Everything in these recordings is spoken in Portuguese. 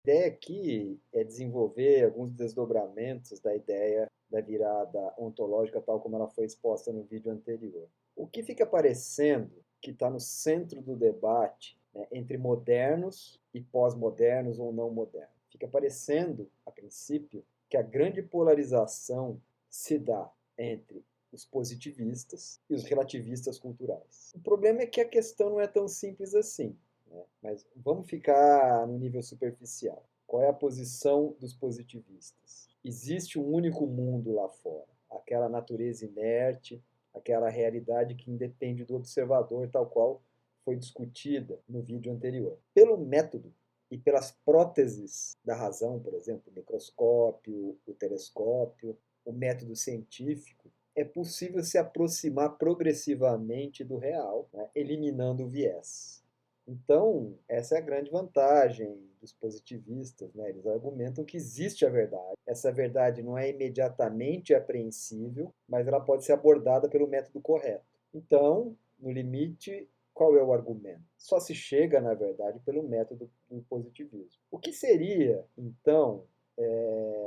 A ideia aqui é desenvolver alguns desdobramentos da ideia da virada ontológica tal como ela foi exposta no vídeo anterior. O que fica parecendo que está no centro do debate, né, entre modernos e pós-modernos ou não modernos. Fica parecendo, a princípio, que a grande polarização se dá entre os positivistas e os relativistas culturais. O problema é que a questão não é tão simples assim, né? Mas vamos ficar no nível superficial. Qual é a posição dos positivistas? Existe um único mundo lá fora, aquela natureza inerte, aquela realidade que independe do observador, tal qual foi discutida no vídeo anterior. Pelo método e pelas próteses da razão, por exemplo, o microscópio, o telescópio, o método científico, é possível se aproximar progressivamente do real, né, eliminando o viés. Então, essa é a grande vantagem dos positivistas, né? Eles argumentam que existe a verdade. Essa verdade não é imediatamente apreensível, mas ela pode ser abordada pelo método correto. Então, no limite, qual é o argumento? Só se chega, na verdade, pelo método do positivismo. O que seria, então,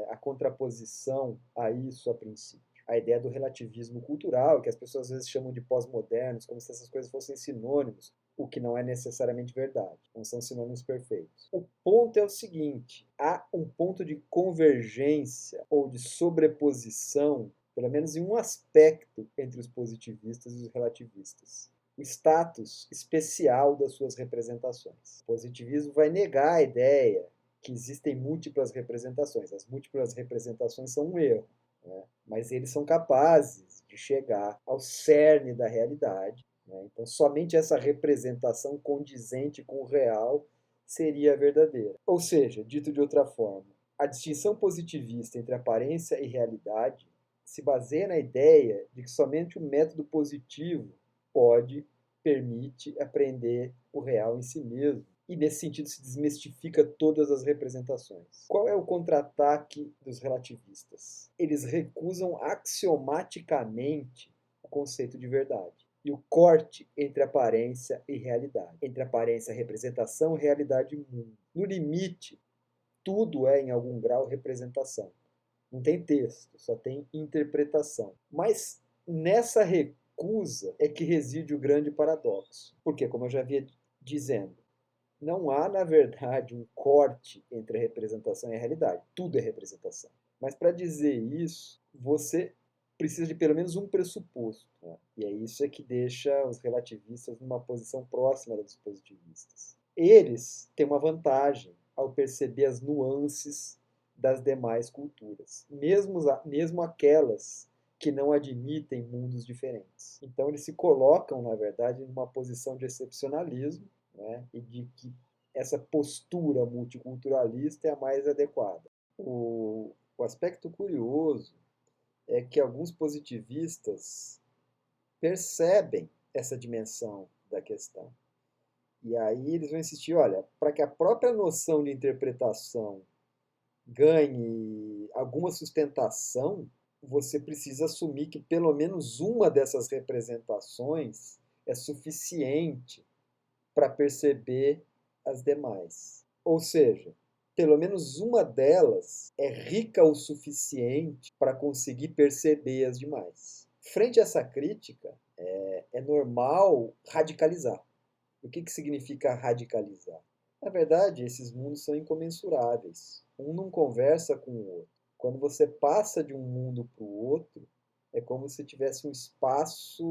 a contraposição a isso a princípio? A ideia do relativismo cultural, que as pessoas às vezes chamam de pós-modernos, como se essas coisas fossem sinônimos, o que não é necessariamente verdade. Não são sinônimos perfeitos. O ponto é o seguinte: há um ponto de convergência ou de sobreposição, pelo menos em um aspecto, entre os positivistas e os relativistas. O status especial das suas representações. O positivismo vai negar a ideia que existem múltiplas representações. As múltiplas representações são um erro, né? Mas eles são capazes de chegar ao cerne da realidade, né? Então, somente essa representação condizente com o real seria a verdadeira. Ou seja, dito de outra forma, a distinção positivista entre aparência e realidade se baseia na ideia de que somente o método positivo permite apreender o real em si mesmo. E nesse sentido se desmistifica todas as representações. Qual é o contra-ataque dos relativistas? Eles recusam axiomaticamente o conceito de verdade e o corte entre aparência e realidade, entre aparência, representação, realidade e mundo. No limite, tudo é, em algum grau, representação. Não tem texto, só tem interpretação. Mas nessa recusa é que reside o grande paradoxo. Porque, como eu já havia dizendo, não há, na verdade, um corte entre a representação e a realidade. Tudo é representação. Mas para dizer isso, você precisa de pelo menos um pressuposto, né? E é isso que deixa os relativistas numa posição próxima dos positivistas. Eles têm uma vantagem ao perceber as nuances das demais culturas, mesmo aquelas que não admitem mundos diferentes. Então eles se colocam, na verdade, numa posição de excepcionalismo, né, e de que essa postura multiculturalista é a mais adequada. O aspecto curioso é que alguns positivistas percebem essa dimensão da questão. E aí eles vão insistir, olha, para que a própria noção de interpretação ganhe alguma sustentação, você precisa assumir que pelo menos uma dessas representações é suficiente para perceber as demais. Ou seja, pelo menos uma delas é rica o suficiente para conseguir perceber as demais. Frente a essa crítica, é normal radicalizar. O que significa radicalizar? Na verdade, esses mundos são incomensuráveis. Um não conversa com o outro. Quando você passa de um mundo para o outro, é como se tivesse um espaço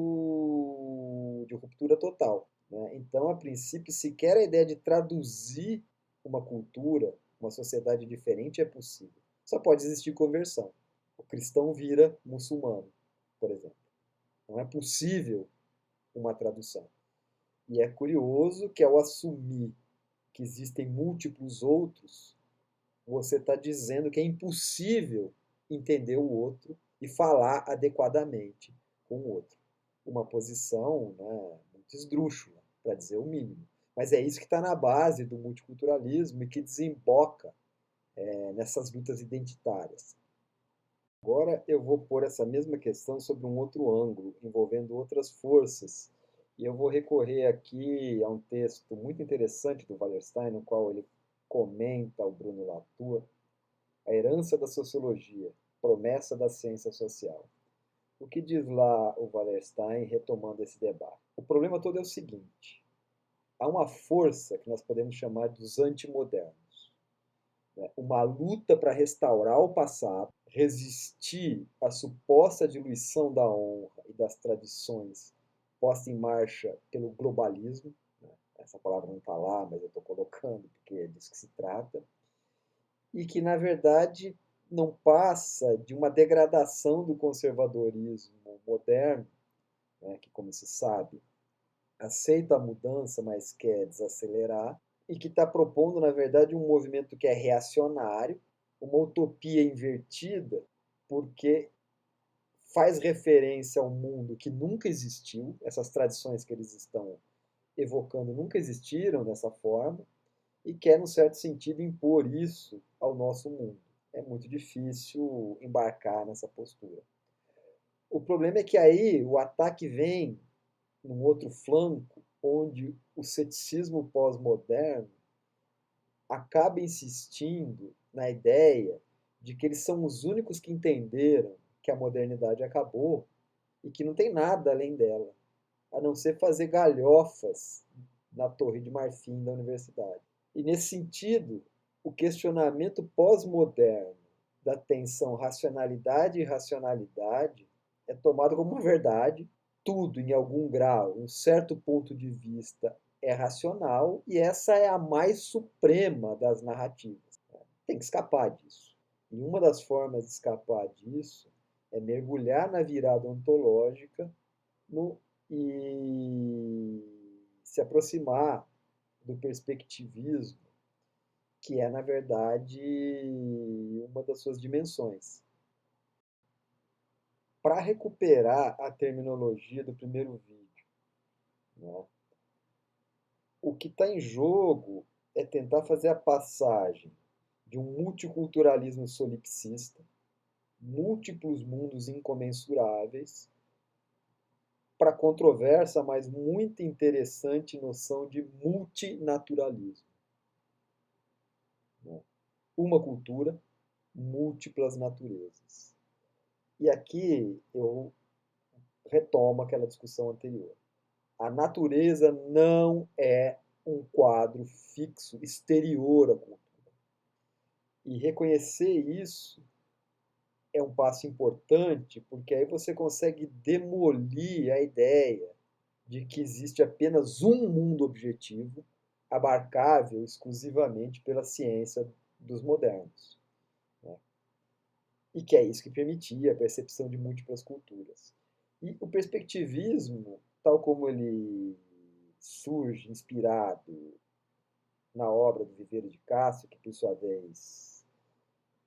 de ruptura total, né? Então, a princípio, sequer a ideia de traduzir uma cultura, uma sociedade diferente é possível. Só pode existir conversão. O cristão vira muçulmano, por exemplo. Não é possível uma tradução. E é curioso que ao assumir que existem múltiplos outros, você está dizendo que é impossível entender o outro e falar adequadamente com o outro. Uma posição, né, muito esdrúxula, para dizer o mínimo. Mas é isso que está na base do multiculturalismo e que desemboca nessas lutas identitárias. Agora eu vou pôr essa mesma questão sobre um outro ângulo, envolvendo outras forças. E eu vou recorrer aqui a um texto muito interessante do Wallerstein, no qual ele comenta o Bruno Latour, a herança da sociologia, promessa da ciência social. O que diz lá o Wallerstein retomando esse debate? O problema todo é o seguinte: há uma força que nós podemos chamar dos antimodernos, né? Uma luta para restaurar o passado, resistir à suposta diluição da honra e das tradições posta em marcha pelo globalismo. Né? Essa palavra não está lá, mas eu estou colocando porque é disso que se trata. E que, na verdade, não passa de uma degradação do conservadorismo moderno, né, que, como se sabe, aceita a mudança, mas quer desacelerar, e que está propondo, na verdade, um movimento que é reacionário, uma utopia invertida, porque faz referência ao mundo que nunca existiu, essas tradições que eles estão evocando nunca existiram dessa forma, e quer, num certo sentido, impor isso ao nosso mundo. É muito difícil embarcar nessa postura. O problema é que aí o ataque vem num outro flanco, onde o ceticismo pós-moderno acaba insistindo na ideia de que eles são os únicos que entenderam que a modernidade acabou e que não tem nada além dela, a não ser fazer galhofas na Torre de Marfim da universidade. E nesse sentido, o questionamento pós-moderno da tensão racionalidade e irracionalidade é tomado como uma verdade. Tudo, em algum grau, um certo ponto de vista é racional e essa é a mais suprema das narrativas. Tem que escapar disso. E uma das formas de escapar disso é mergulhar na virada ontológica no, e se aproximar do perspectivismo, que é, na verdade, uma das suas dimensões. Para recuperar a terminologia do primeiro vídeo, né, o que está em jogo é tentar fazer a passagem de um multiculturalismo solipsista, múltiplos mundos incomensuráveis, para a controversa, mas muito interessante noção de multinaturalismo. Né? Uma cultura, múltiplas naturezas. E aqui eu retomo aquela discussão anterior. A natureza não é um quadro fixo exterior à cultura. E reconhecer isso é um passo importante, porque aí você consegue demolir a ideia de que existe apenas um mundo objetivo, abarcável exclusivamente pela ciência dos modernos. Né? E que é isso que permitia a percepção de múltiplas culturas. E o perspectivismo, tal como ele surge inspirado na obra do Viveiro de Castro, que por sua vez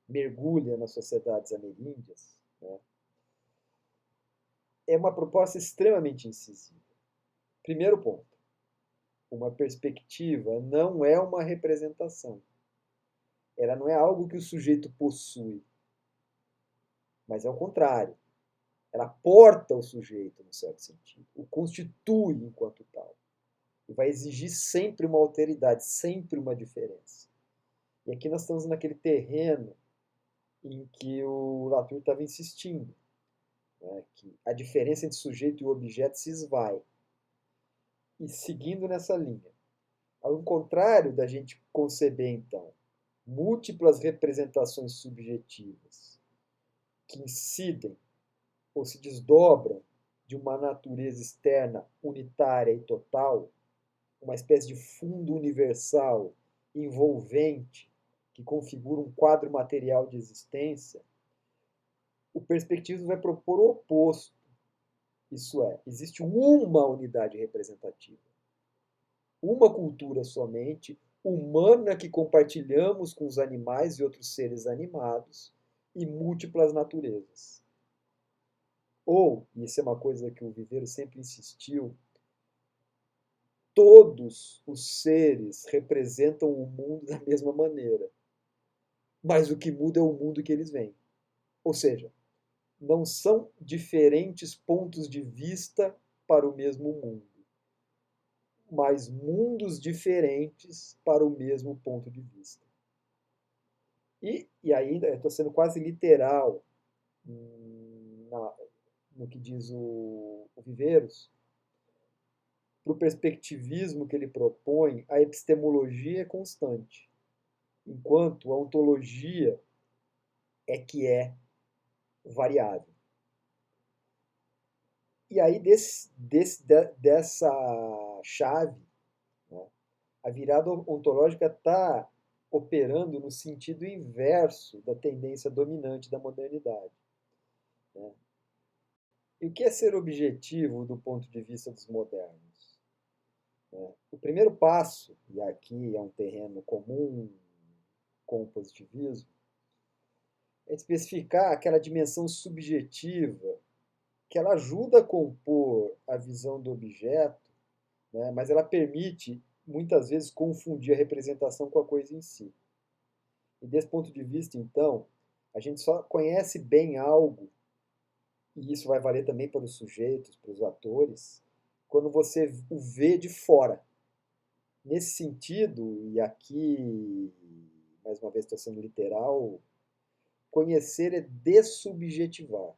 mergulha nas sociedades ameríndias, né, é uma proposta extremamente incisiva. Primeiro ponto, uma perspectiva não é uma representação. Ela não é algo que o sujeito possui, mas é o contrário. Ela porta o sujeito, no certo sentido, o constitui enquanto tal. E vai exigir sempre uma alteridade, sempre uma diferença. E aqui nós estamos naquele terreno em que o Latour estava insistindo, né, que a diferença entre sujeito e objeto se esvai. E seguindo nessa linha, ao contrário da gente conceber, então, múltiplas representações subjetivas que incidem ou se desdobram de uma natureza externa unitária e total, uma espécie de fundo universal envolvente que configura um quadro material de existência, o perspectivismo vai propor o oposto. Isso é, existe uma unidade representativa, uma cultura somente, humana que compartilhamos com os animais e outros seres animados, e múltiplas naturezas. Ou, e isso é uma coisa que o Viveiro sempre insistiu, todos os seres representam o mundo da mesma maneira, mas o que muda é o mundo que eles veem. Ou seja, não são diferentes pontos de vista para o mesmo mundo, mas mundos diferentes para o mesmo ponto de vista. E ainda, eu estou sendo quase literal no que diz o Viveiros, para o perspectivismo que ele propõe, a epistemologia é constante, enquanto a ontologia é que é variável. E aí, dessa chave, né, a virada ontológica está operando no sentido inverso da tendência dominante da modernidade. Né? E o que é ser objetivo do ponto de vista dos modernos? Né? O primeiro passo, e aqui é um terreno comum com o positivismo, é especificar aquela dimensão subjetiva que ela ajuda a compor a visão do objeto, né, mas ela permite, muitas vezes, confundir a representação com a coisa em si. E desse ponto de vista, então, a gente só conhece bem algo, e isso vai valer também para os sujeitos, para os atores, quando você o vê de fora. Nesse sentido, e aqui, mais uma vez estou sendo literal, conhecer é dessubjetivar,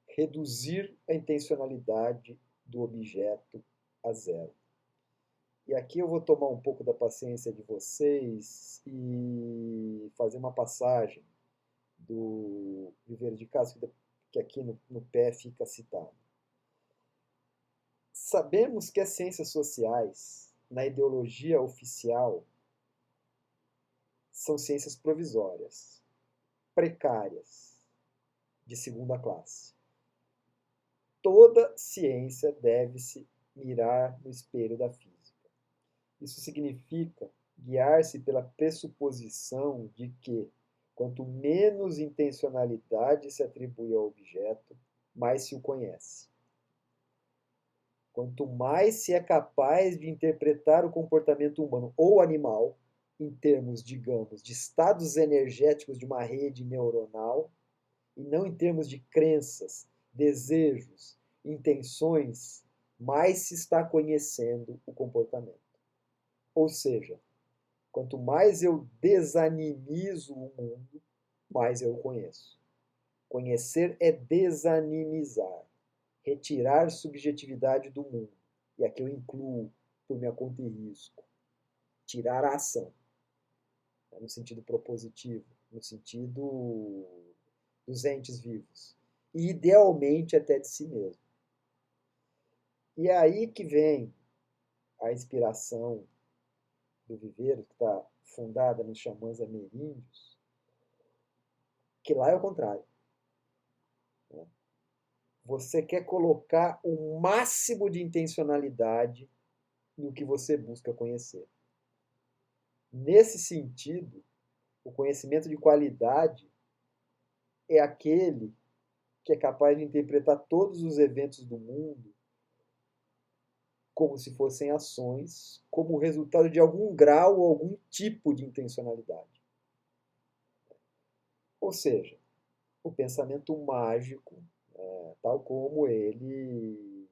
reduzir a intencionalidade do objeto a zero. E aqui eu vou tomar um pouco da paciência de vocês e fazer uma passagem do Viveiro de Castro, que aqui no pé fica citado. Sabemos que as ciências sociais, na ideologia oficial, são ciências provisórias, precárias, de segunda classe. Toda ciência deve-se mirar no espelho da física. Isso significa guiar-se pela pressuposição de que, quanto menos intencionalidade se atribui ao objeto, mais se o conhece. Quanto mais se é capaz de interpretar o comportamento humano ou animal, em termos, digamos, de estados energéticos de uma rede neuronal, e não em termos de crenças, desejos, intenções, mais se está conhecendo o comportamento. Ou seja, quanto mais eu desanimizo o mundo, mais eu o conheço. Conhecer é desanimizar, retirar subjetividade do mundo. E aqui eu incluo, por minha conta e risco, tirar a ação, né, no sentido propositivo, no sentido dos entes vivos. E idealmente até de si mesmo. E é aí que vem a inspiração do Viveiro, que está fundada nos xamãs ameríndios, que lá é o contrário. Né? Você quer colocar o máximo de intencionalidade no que você busca conhecer. Nesse sentido, o conhecimento de qualidade é aquele que é capaz de interpretar todos os eventos do mundo como se fossem ações, como resultado de algum grau ou algum tipo de intencionalidade. Ou seja, o pensamento mágico, tal como ele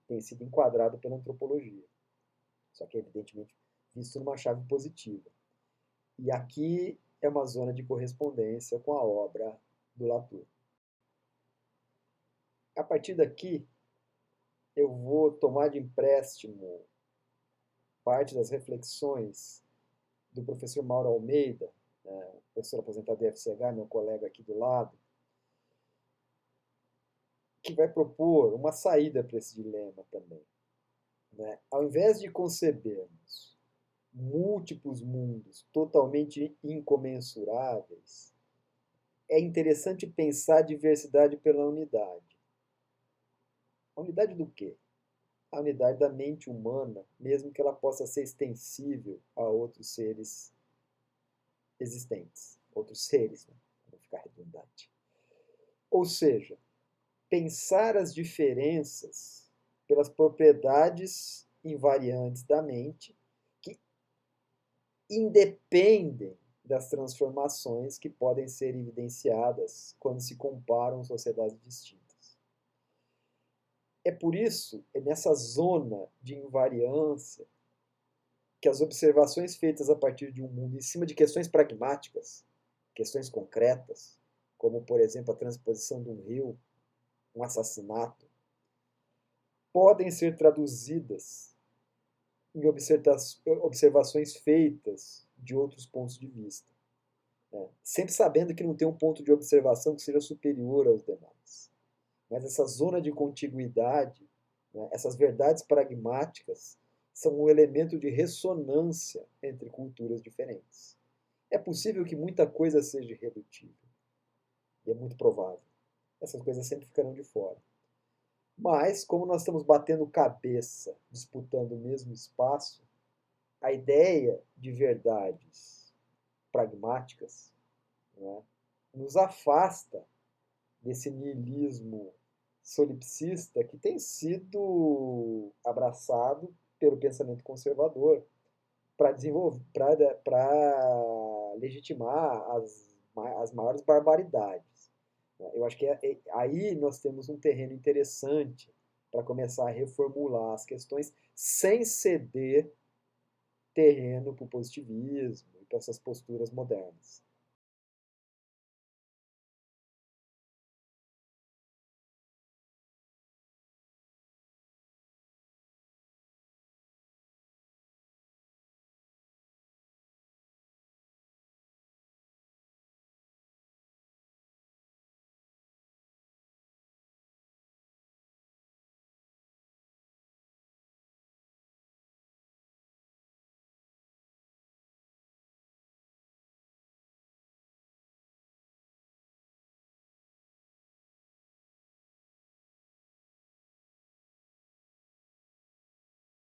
tem sido enquadrado pela antropologia. Só que, evidentemente, visto numa chave positiva. E aqui é uma zona de correspondência com a obra do Latour. A partir daqui, eu vou tomar de empréstimo parte das reflexões do professor Mauro Almeida, né, professor aposentado do FCH, meu colega aqui do lado, que vai propor uma saída para esse dilema também. Né? Ao invés de concebermos múltiplos mundos totalmente incomensuráveis, é interessante pensar a diversidade pela unidade. A unidade do quê? A unidade da mente humana, mesmo que ela possa ser extensível a outros seres existentes, outros seres, né? Para não ficar redundante. Ou seja, pensar as diferenças pelas propriedades invariantes da mente que independem das transformações que podem ser evidenciadas quando se comparam sociedades distintas. É por isso, é nessa zona de invariância, que as observações feitas a partir de um mundo em cima de questões pragmáticas, questões concretas, como, por exemplo, a transposição de um rio, um assassinato, podem ser traduzidas em observações feitas de outros pontos de vista, né? Sempre sabendo que não tem um ponto de observação que seja superior aos demais. Mas essa zona de contiguidade, né, essas verdades pragmáticas, são um elemento de ressonância entre culturas diferentes. É possível que muita coisa seja irredutível, e é muito provável. Essas coisas sempre ficarão de fora. Mas, como nós estamos batendo cabeça, disputando o mesmo espaço, a ideia de verdades pragmáticas, né, nos afasta desse niilismo solipsista que tem sido abraçado pelo pensamento conservador para desenvolver, para legitimar as maiores barbaridades. Eu acho que aí nós temos um terreno interessante para começar a reformular as questões sem ceder terreno para o positivismo e para essas posturas modernas.